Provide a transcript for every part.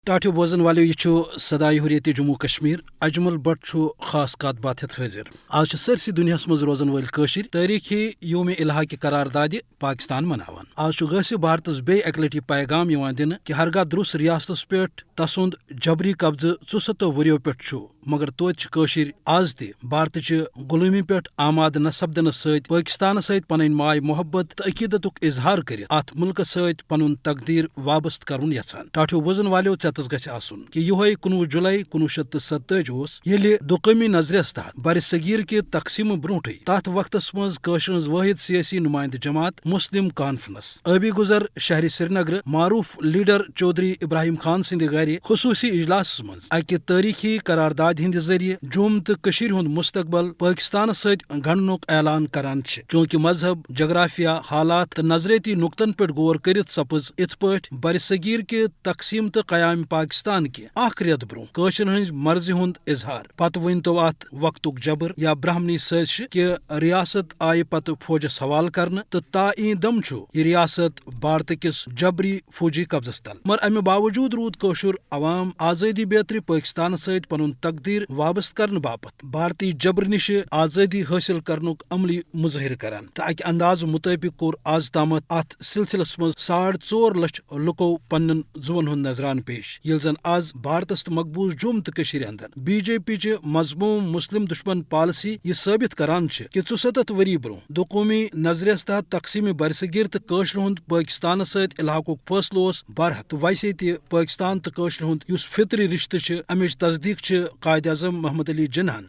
ٹاٹھو بوزن والو یہ صدائے حریت جموں کشمیر اجمل بٹ خاص کات بات ہت حاضر آج سرسی دنیا مز روزن ول کشر تاریخی یوم الحاق قرارداد پاکستان مناوان آج غاصب بھارتس بے اک لٹہ پیغام دن کہ ہرگاہ درس ریاستس پہ تسند جبری قبضہ 64 وریو پہ مگر توتہ آز تہ بھارت غلومی پہ آماد نہ سپدنس ست پاکستان ست پن ماے محبت تو عقیدت اظہار کر ات ملک ست پن تقدیر وابست کرن یژھان ٹاٹھو بوزن والو ژتس گھ آسن کہ یہ 19 جولائی 1947 یل دقمی نظریس تحت بر صغیر کہ تقسیم برونٹے تات وقتس مز قشرز واحد سیاسی نمائندہ جماعت مسلم کانفرنس ابی گزر شہر سری نگر معروف لیڈر چودھری ابراہیم خان سند گھر خصوصی اجلاس مز اکہ تاریخی قرارداد ہند ذریعہ جوم تو ہند مستقبل پاکستان ست گنڈنک اعلان کران چونکہ مذہب جغرافیہ حالات تو نظریتی نقطن پہ غور کرت سپز ات پہ بر صغیر کے تقسیم تو قیام پاکستان کے اخ رت برو قشر ہز مرضی ہند اظہار پتہ ونتو ات وقتک جبر یا برہمنی سازش کہ ریاست آئی پتہ فوجس حوالہ کرنے تو تا این دم یہ ریاست بھارت کس جبری فوجی قبضس تل مگر امہ باوجود رود قشر عوام آزادی بیتر پاکستان ست پن تقدیر وابست کرنے باپت بھارتی جبر نش آزادی حاصل کرنک عملی مظاہر کران تو اکہ انداز مطابق کور آز تامت ات سلسلس مز 4.5 لچھ لکو پنن زون ہند نظران پیش یل زن آز بھارتس تو مقبوض جوم تو اندر بی جے پی چہ مضموم مسلم دشمن پالسی یہ ثابت کران کہ 67 وری برو دقومی نظریس تحت تقسیم برصغیر تو قشر ہند پاکستان ست الحاق فیصلہ برحق تو ویسے تہ پاکستان تو قشر ہند اس فطری رشتہ امچ تصدیق قائد اعظم محمد علی جناحن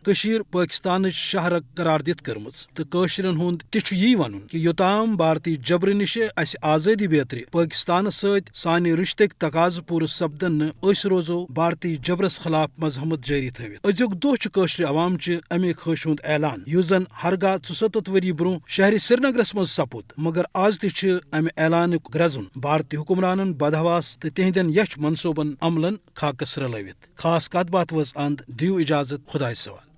پاکستان شہرک قرار دت کرمز تو قشرن ہند تہ یہ ون کہ یوتام بھارتی جبر نش اس آزادی بیتر پاکستان ست سانہ رشتک تقاض پور سپدن اس روزو بھارتی جبرس خلاف مزاحمت جاری تھوت ازیک دہ قشر عوام امہ خواہش ہند اعلان اس زن ہرگاہ 67 وری برو شہر سری نگرس مز سپود مگر آز تہ امہ اعلانک گرزن بھارتی حکمرانن بدحواس تو تہندین یچھ منصوبن عملن خاکس رلوت خاص کت بات وز اند دیو اجازت خدائے سوال